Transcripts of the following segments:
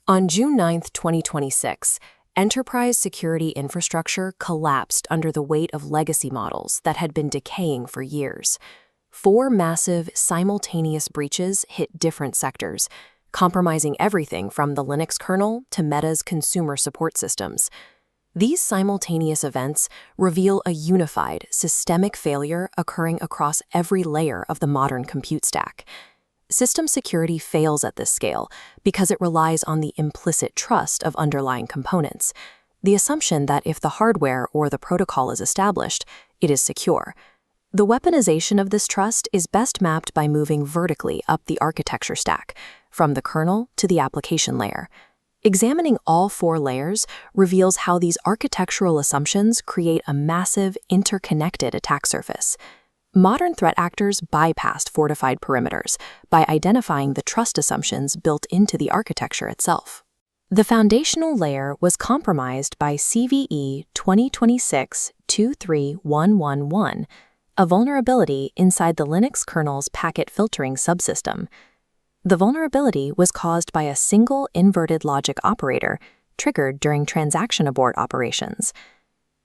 On June 9, 2026, enterprise security infrastructure collapsed under the weight of legacy models that had been decaying for years. 4 massive, simultaneous breaches hit different sectors, compromising everything from the Linux kernel to Meta's consumer support systems. These simultaneous events reveal a unified, systemic failure occurring across every layer of the modern compute stack. System security fails at this scale because it relies on the implicit trust of underlying components, the assumption that if the hardware or the protocol is established, it is secure. The weaponization of this trust is best mapped by moving vertically up the architecture stack, from the kernel to the application layer. Examining all 4 layers reveals how these architectural assumptions create a massive, interconnected attack surface. Modern threat actors bypassed fortified perimeters by identifying the trust assumptions built into the architecture itself. The foundational layer was compromised by CVE 2026-23111, a vulnerability inside the Linux kernel's packet filtering subsystem. The vulnerability was caused by a single inverted logic operator triggered during transaction abort operations.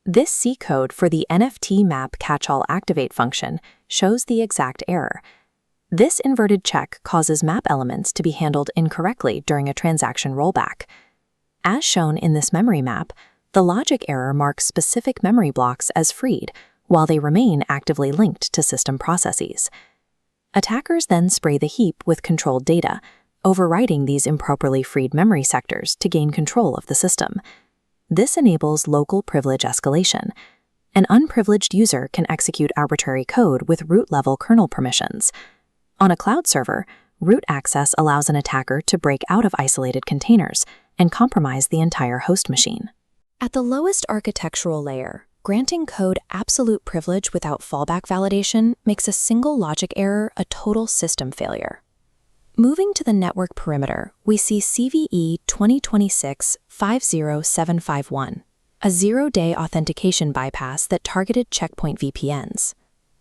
This C code for the NFT map catch-all activate function shows the exact error. This inverted check causes map elements to be handled incorrectly during a transaction rollback. As shown in this memory map, the logic error marks specific memory blocks as freed, while they remain actively linked to system processes. Attackers then spray the heap with controlled data, overwriting these improperly freed memory sectors to gain control of the system. This enables local privilege escalation. An unprivileged user can execute arbitrary code with root-level kernel permissions. On a cloud server, root access allows an attacker to break out of isolated containers and compromise the entire host machine. At the lowest architectural layer, granting code absolute privilege without fallback validation makes a single logic error a total system failure. Moving to the network perimeter, we see CVE 2026-50751, a zero-day authentication bypass that targeted checkpoint VPNs.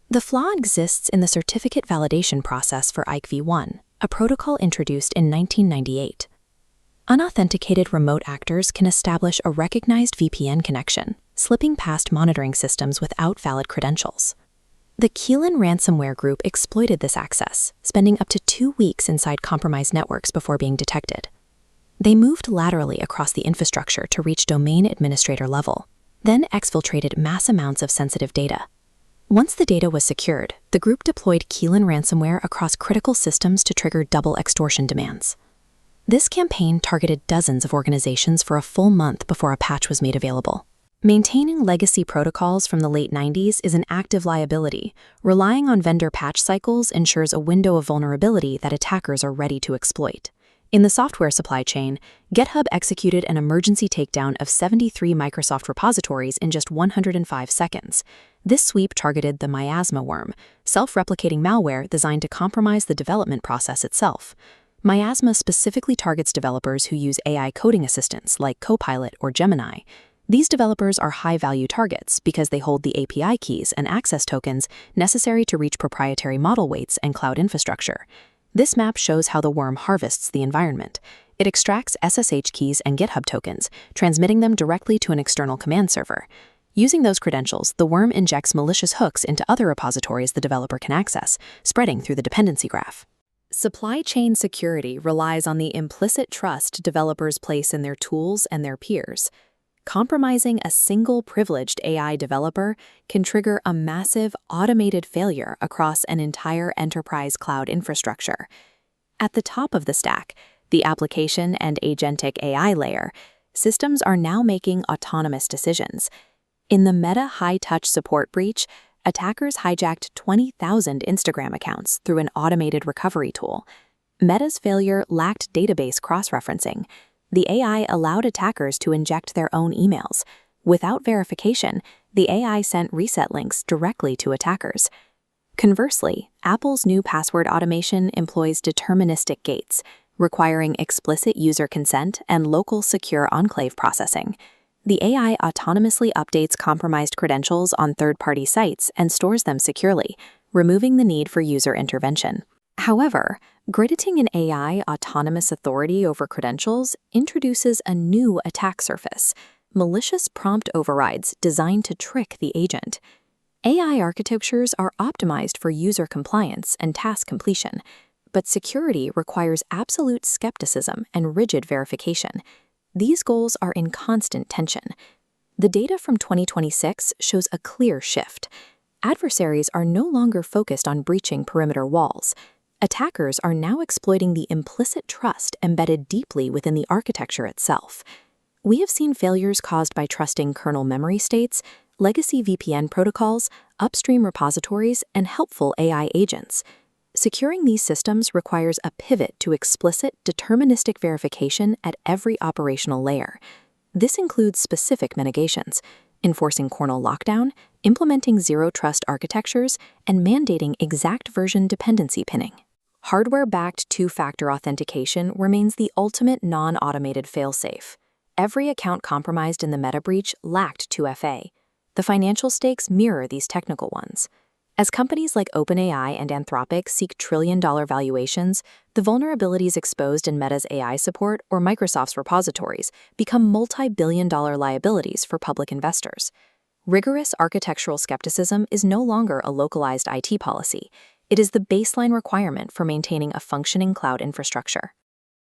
The flaw exists in the certificate validation process for IKV1, a protocol introduced in 1998. Unauthenticated remote actors can establish a recognized VPN connection, slipping past monitoring systems without valid credentials. The Keelan ransomware group exploited this access, spending up to 2 weeks inside compromised networks before being detected. They moved laterally across the infrastructure to reach domain administrator level, then exfiltrated mass amounts of sensitive data. Once the data was secured, the group deployed Keelan ransomware across critical systems to trigger double extortion demands. This campaign targeted dozens of organizations for a full month before a patch was made available. Maintaining legacy protocols from the late 90s is an active liability. Relying on vendor patch cycles ensures a window of vulnerability that attackers are ready to exploit. In the software supply chain, GitHub executed an emergency takedown of 73 Microsoft repositories in just 105 seconds. This sweep targeted the miasma worm, self-replicating malware designed to compromise the development process itself. Miasma specifically targets developers who use AI coding assistants like Copilot or Gemini. These developers are high-value targets because they hold the API keys and access tokens necessary to reach proprietary model weights and cloud infrastructure. This map shows how the worm harvests the environment. It extracts SSH keys and GitHub tokens, transmitting them directly to an external command server. Using those credentials, the worm injects malicious hooks into other repositories the developer can access, spreading through the dependency graph. Supply chain security relies on the implicit trust developers place in their tools and their peers. Compromising a single privileged AI developer can trigger a massive automated failure across an entire enterprise cloud infrastructure. At the top of the stack, the application and agentic AI layer, systems are now making autonomous decisions. In the Meta high-touch support breach, attackers hijacked 20,000 Instagram accounts through an automated recovery tool. Meta's failure lacked database cross-referencing. The AI allowed attackers to inject their own emails. Without verification, the AI sent reset links directly to attackers. Conversely, Apple's new password automation employs deterministic gates, requiring explicit user consent and local secure enclave processing. The AI autonomously updates compromised credentials on third-party sites and stores them securely, removing the need for user intervention. However, granting an AI autonomous authority over credentials introduces a new attack surface: malicious prompt overrides designed to trick the agent. AI architectures are optimized for user compliance and task completion, but security requires absolute skepticism and rigid verification. These goals are in constant tension. The data from 2026 shows a clear shift. Adversaries are no longer focused on breaching perimeter walls. Attackers are now exploiting the implicit trust embedded deeply within the architecture itself. We have seen failures caused by trusting kernel memory states, legacy VPN protocols, upstream repositories, and helpful AI agents. Securing these systems requires a pivot to explicit, deterministic verification at every operational layer. This includes specific mitigations, enforcing kernel lockdown, implementing zero-trust architectures, and mandating exact version dependency pinning. Hardware-backed two-factor authentication remains the ultimate non-automated failsafe. Every account compromised in the meta breach lacked 2FA. The financial stakes mirror these technical ones. As companies like OpenAI and Anthropic seek trillion-dollar valuations, the vulnerabilities exposed in Meta's AI support or Microsoft's repositories become multi-billion-dollar liabilities for public investors. Rigorous architectural skepticism is no longer a localized IT policy. It is the baseline requirement for maintaining a functioning cloud infrastructure.